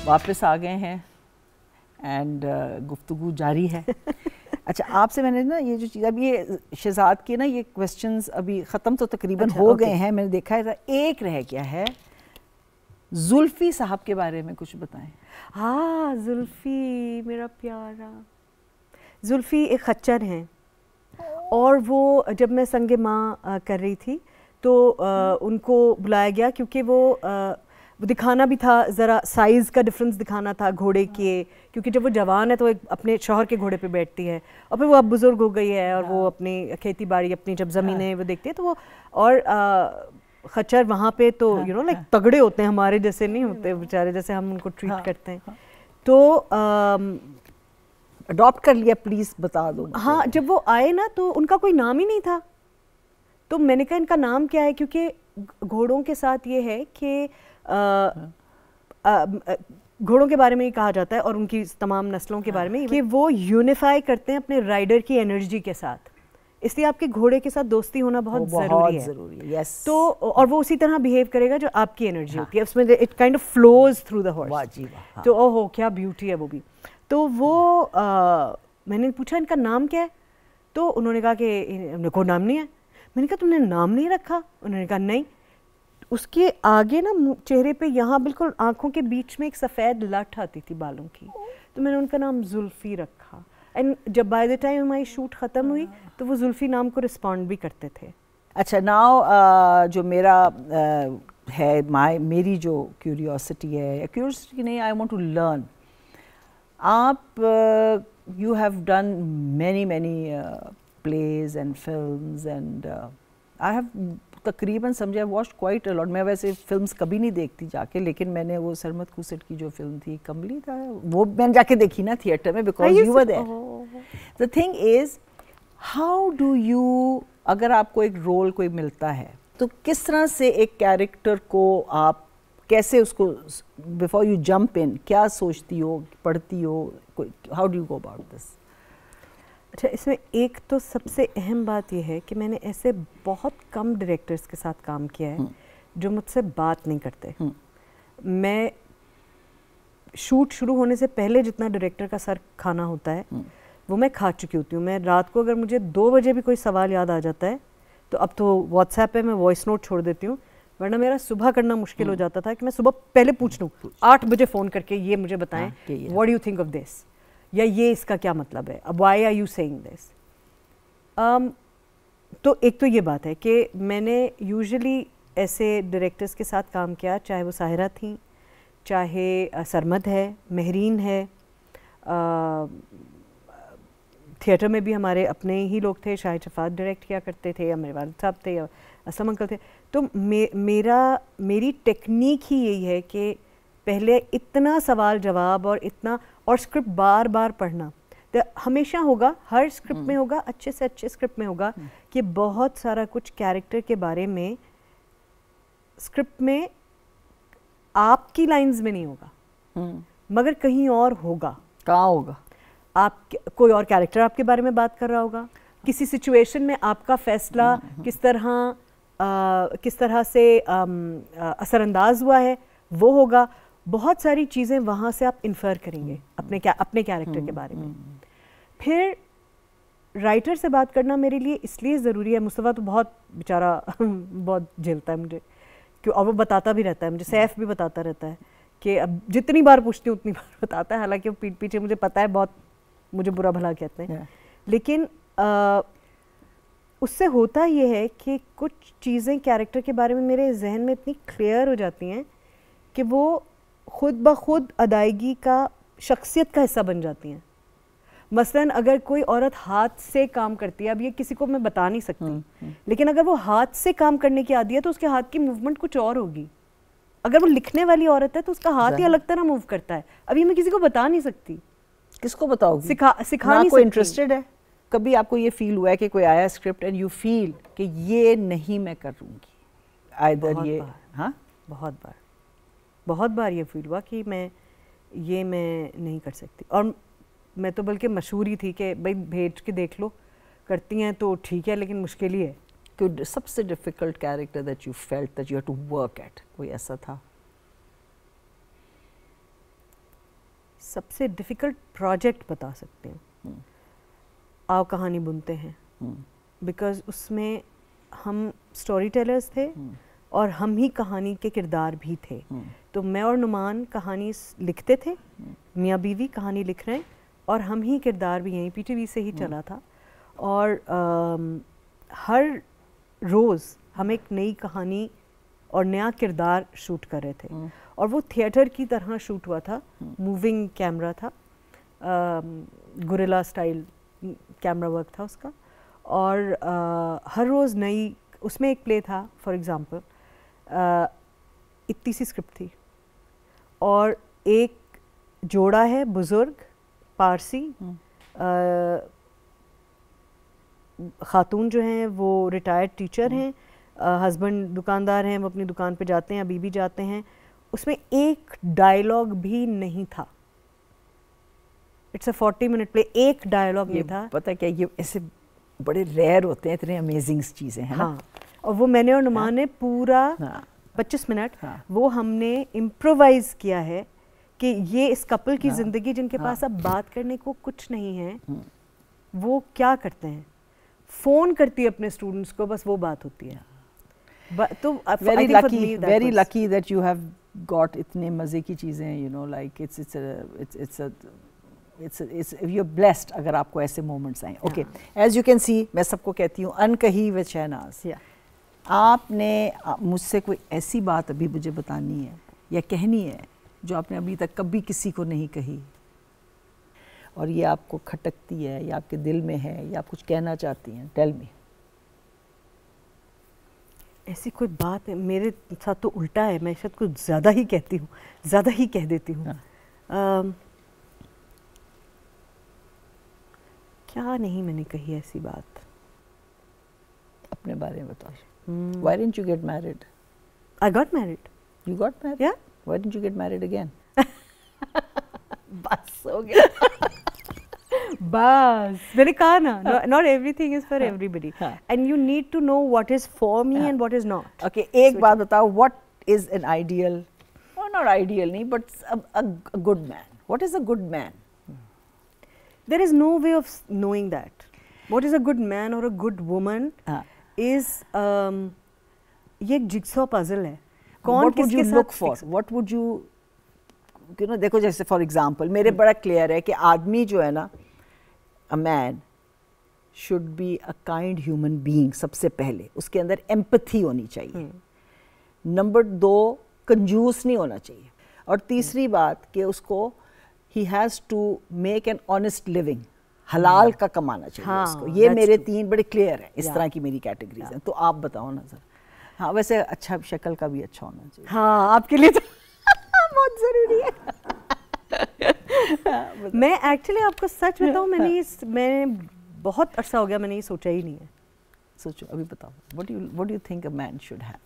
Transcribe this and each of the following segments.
वापस आ गए हैं एंड गुफ्तगू जारी है। अच्छा, आपसे मैंने ना ये जो चीज़, अब ये शहजाद के ना ये क्वेश्चंस अभी ख़त्म तो तकरीबन हो गए हैं, मैंने देखा है, एक रह गया है। जुल्फ़ी साहब के बारे में कुछ बताएं। हाँ, जुल्फ़ी मेरा प्यारा। जुल्फ़ी एक खच्चर हैं और वो जब मैं संगे माँ कर रही थी तो उनको बुलाया गया क्योंकि वो दिखाना भी था, ज़रा साइज़ का डिफरेंस दिखाना था घोड़े के, क्योंकि जब वो जवान है तो एक अपने शौहर के घोड़े पे बैठती है और फिर वो अब बुज़ुर्ग हो गई है और वो अपनी खेती बाड़ी, अपनी जब ज़मीनें वो देखती है तो वो, और खच्चर वहाँ पे तो यू नो लाइक तगड़े होते हैं, हमारे जैसे नहीं होते बेचारे, जैसे हम उनको ट्रीट करते हैं। तो अडॉप्ट कर लिया, प्लीज़ बता दो। हाँ, जब वो आए ना तो उनका कोई नाम ही नहीं था, तो मैंने कहा इनका नाम क्या है, क्योंकि घोड़ों के साथ ये है कि घोड़ों के बारे में ही कहा जाता है और उनकी तमाम नस्लों के बारे में कि वो यूनिफाई करते हैं अपने राइडर की एनर्जी के साथ, इसलिए आपके घोड़े के साथ दोस्ती होना बहुत ज़रूरी है। यस। तो और वो उसी तरह बिहेव करेगा जो आपकी एनर्जी होती है, उसमें it kind of flows through the horse. तो ओहो क्या ब्यूटी है वो भी। तो वो मैंने पूछा इनका नाम क्या है, तो उन्होंने कहा कि कोई नाम नहीं है। मैंने कहा तुमने नाम नहीं रखा? उन्होंने कहा नहीं। उसके आगे ना चेहरे पे यहाँ बिल्कुल आंखों के बीच में एक सफ़ेद लट आती थी बालों की, तो मैंने उनका नाम जुल्फ़ी रखा। एंड जब बाय द टाइम हमारी शूट ख़त्म हुई तो वो जुल्फ़ी नाम को रिस्पॉन्ड भी करते थे। अच्छा, नाउ जो मेरा है, मेरी जो क्यूरियोसिटी है, या क्यूरियोसिटी नहीं, आई वांट टू लर्न। आप you have done many plays and films and I have तकरीबन समझे वॉच्ड क्वाइट अ लॉट। मैं वैसे फिल्म्स कभी नहीं देखती जाके, लेकिन मैंने वो सरमद खुसट की जो फिल्म थी कमली था, वो मैंने जाके देखी ना थिएटर में, because you were there. The thing is, how do you, अगर आपको एक रोल कोई मिलता है तो किस तरह से एक कैरेक्टर को आप कैसे उसको, बिफोर यू जंप इन, क्या सोचती हो, पढ़ती हो, how do you go about this? अच्छा, इसमें एक तो सबसे अहम बात यह है कि मैंने ऐसे बहुत कम डायरेक्टर्स के साथ काम किया है जो मुझसे बात नहीं करते। मैं शूट शुरू होने से पहले जितना डायरेक्टर का सर खाना होता है वो मैं खा चुकी होती हूँ। मैं रात को अगर मुझे 2 बजे भी कोई सवाल याद आ जाता है तो अब तो व्हाट्सएप पे मैं वॉइस नोट छोड़ देती हूँ, वरना मेरा सुबह करना मुश्किल हो जाता था कि मैं सुबह पहले पूछ लूँ 8 बजे फ़ोन करके ये मुझे बताएं what do you think of this, या ये इसका क्या मतलब है, अब why are you saying this. तो एक तो ये बात है कि मैंने यूजुअली ऐसे डायरेक्टर्स के साथ काम किया, चाहे वो साहिरा थी, चाहे सरमद है, महरीन है, थिएटर में भी हमारे अपने ही लोग थे, शाहिद शफात डायरेक्ट किया करते थे, या मेरे वालिद साहब थे, या असलम अंकल थे। तो मेरी टेक्निक ही यही है कि पहले इतना सवाल जवाब और इतना, और स्क्रिप्ट बार बार पढ़ना तो हमेशा होगा, हर स्क्रिप्ट में होगा, अच्छे से अच्छे स्क्रिप्ट में होगा कि बहुत सारा कुछ कैरेक्टर के बारे में स्क्रिप्ट में आपकी लाइंस में नहीं होगा, मगर कहीं और होगा। कहाँ होगा? आप कोई और कैरेक्टर आपके बारे में बात कर रहा होगा, किसी सिचुएशन में आपका फैसला किस तरह से असरअंदाज हुआ है वो होगा। बहुत सारी चीज़ें वहाँ से आप इन्फर करेंगे अपने कैरेक्टर के बारे में। फिर राइटर से बात करना मेरे लिए इसलिए ज़रूरी है, मुस्तफ़ा तो बहुत बेचारा बहुत झेलता है मुझे, क्यों, और वो बताता भी रहता है मुझे, सैफ भी बताता रहता है कि अब जितनी बार पूछती हूँ उतनी बार बताता है, हालांकि वो पीठ पीछे मुझे पता है बहुत मुझे बुरा भला कहते हैं, लेकिन उससे होता ये है कि कुछ चीज़ें कैरेक्टर के बारे में मेरे जहन में इतनी क्लियर हो जाती हैं कि वो खुद ब खुद अदायगी का, शख्सियत का हिस्सा बन जाती हैं। मसलन अगर कोई औरत हाथ से काम करती है, अब ये किसी को मैं बता नहीं सकती, लेकिन अगर वो हाथ से काम करने की आदी है तो उसके हाथ की मूवमेंट कुछ और होगी। अगर वो लिखने वाली औरत है तो उसका हाथ ही अलग तरह मूव करता है। अब ये मैं किसी को बता नहीं सकती। किसको बताओगी? सिखा नहीं सकती। इंटरेस्टेड है? कभी आपको ये फील हुआ है कि कोई आया स्क्रिप्ट एंड यू फील कि ये नहीं मैं कर लूँगी, आइदर ये? हाँ, बहुत बार ये फील हुआ कि मैं नहीं कर सकती, और मैं तो बल्कि मशहूर ही थी कि भाई भेज के देख लो, करती हैं तो ठीक है, लेकिन मुश्किल ही है। कोई सबसे difficult character that you felt that you have to work at, कोई ऐसा था? सबसे डिफ़िकल्ट प्रोजेक्ट बता सकते हैं, आओ कहानी बुनते हैं, बिकॉज़ उसमें हम स्टोरी टेलर्स थे और हम ही कहानी के किरदार भी थे। तो मैं और नुमान कहानी लिखते थे, मियाँ बीवी कहानी लिख रहे हैं और हम ही किरदार भी, यहीं पीटीवी से ही चला था। और हर रोज़ हम एक नई कहानी और नया किरदार शूट कर रहे थे और वो थिएटर की तरह शूट हुआ था, मूविंग कैमरा था, गुरिल्ला स्टाइल कैमरा वर्क था उसका। और हर रोज़ नई, उसमें एक प्ले था फॉर एग्ज़ाम्पल, इतनी सी स्क्रिप्ट थी और एक जोड़ा है बुज़ुर्ग पारसी, खातून जो हैं वो रिटायर्ड टीचर हैं, हस्बैंड दुकानदार हैं, वो अपनी दुकान पे जाते हैं, अभी भी जाते हैं। उसमें एक डायलॉग भी नहीं था। इट्स अ 40 मिनट प्ले, एक डायलॉग नहीं था। पता क्या, ये ऐसे बड़े रेयर होते हैं, इतने अमेजिंग चीज़ें हैं। हाँ, और वो मैंने और नुमान ने पूरा 25 मिनट वो हमने इम्प्रोवाइज किया है कि ये इस कपल की ज़िंदगी जिनके पास अब बात करने को कुछ नहीं है, वो क्या करते हैं, फ़ोन करती है अपने स्टूडेंट्स को, बस वो बात होती है। तो very lucky that you have got इतने मज़े की चीज़ें, you know, like it's you are blessed अगर आपको ऐसे मोमेंट्स आए। Okay, as you can see, मैं सबको कहती हूँ अनकही विद शहनाज। आपने मुझसे कोई ऐसी बात अभी मुझे बतानी है या कहनी है जो आपने अभी तक कभी किसी को नहीं कही और ये आपको खटकती है या आपके दिल में है या आप कुछ कहना चाहती हैं? Tell me. ऐसी कोई बात है, मेरे साथ तो उल्टा है, मैं शायद कुछ ज़्यादा ही कहती हूँ, ज़्यादा ही कह देती हूँ। क्या नहीं मैंने कही ऐसी बात? अपने बारे में बताओ। Why didn't you get married? I got married. You got married? Yeah. Why didn't you get married again? बस हो गया। बस मैंने कहा ना, not everything is for everybody, and you need to know what is for me and what is not. Okay, एक बात बताओ, what is an ideal, or not ideal नहीं, but a good man. What is a good man? There is no way of knowing that. What is a good man or a good woman is ये एक jigsaw puzzle है। कौन किसके साथ look for? What would you know, देखो जैसे for example मेरे बड़ा क्लियर है कि आदमी जो है ना, a man should be a kind human being. सबसे पहले उसके अंदर एम्पैथी होनी चाहिए। नंबर 2, कंजूस नहीं होना चाहिए। और तीसरी बात कि उसको he has to make an honest living, हलाल का कमाना चाहिए उसको। ये मेरे 3 बड़े क्लियर है, इस तरह की मेरी कैटेगरीज हैं। तो आप बताओ ना सर। हाँ, वैसे अच्छा शक्ल का भी अच्छा होना चाहिए। हाँ, आपके लिए तो बहुत ज़रूरी है। मैं एक्चुअली आपको सच बताऊँ, मैंने बहुत अरसा हो गया, मैंने ये सोचा ही नहीं है। सोचो, अभी बताओ, what do you think a man should have?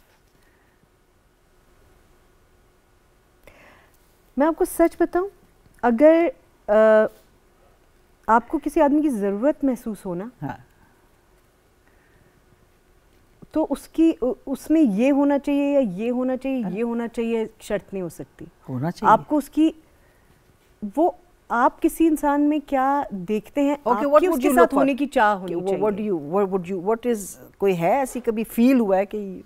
मैं आपको सच बताऊँ, अगर आपको किसी आदमी की ज़रूरत महसूस हो ना, तो उसमें ये होना चाहिए या ये होना चाहिए, ये होना चाहिए, शर्त नहीं हो सकती। होना चाहिए आपको उसकी, वो आप किसी इंसान में क्या देखते हैं, आपकी उसके साथ होने की चाह होनी चाहिए। What is, कोई है ऐसी कभी फील हुआ है कि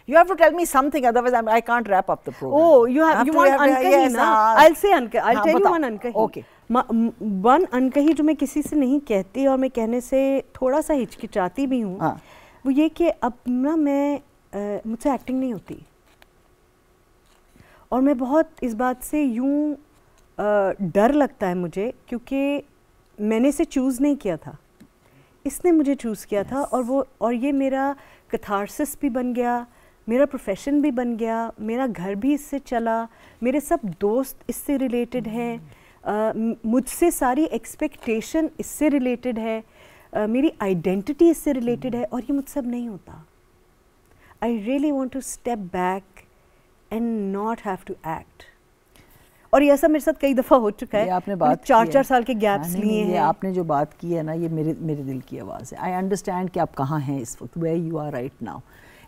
you have to tell me something, otherwise I can't wrap up the program. Oh, you want अनकही ना? I'll say अनकही, I'll tell you one अनकही। Okay. वन अनकही जो मैं किसी से नहीं कहती और मैं कहने से थोड़ा सा हिचकिचाती भी हूँ, वो ये कि अब ना मुझसे एक्टिंग नहीं होती और मैं बहुत इस बात से यूँ डर लगता है मुझे, क्योंकि मैंने इसे चूज़ नहीं किया था, इसने मुझे चूज़ किया था। और ये मेरा कैथारसिस भी बन गया, मेरा प्रोफेशन भी बन गया, मेरा घर भी इससे चला, मेरे सब दोस्त इससे रिलेटेड हैं, मुझसे सारी एक्सपेक्टेशन इससे रिलेटेड है, मेरी आइडेंटिटी इससे रिलेटेड है, और ये मुझसे अब नहीं होता। I really want to step back and not have to act. और ये ऐसा मेरे साथ कई दफ़ा हो चुका है। आपने बात 4-4 साल के गैप्स लिए हैं। आपने जो बात की है ना, ये मेरे दिल की आवाज़ है। आई अंडरस्टैंड कि आप कहाँ हैं इस वक्त, where you are right now,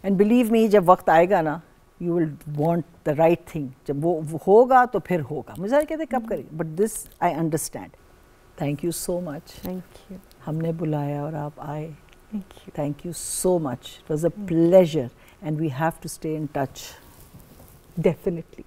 and believe me, जब वक्त आएगा ना you will want the right thing. जब वो होगा तो फिर होगा. मुझे सारे कहते कब करेंगे, but this I understand. Thank you so much. Thank you. हमने बुलाया और आप आए. Thank you. Thank you so much. It was a pleasure and we have to stay in touch. Definitely.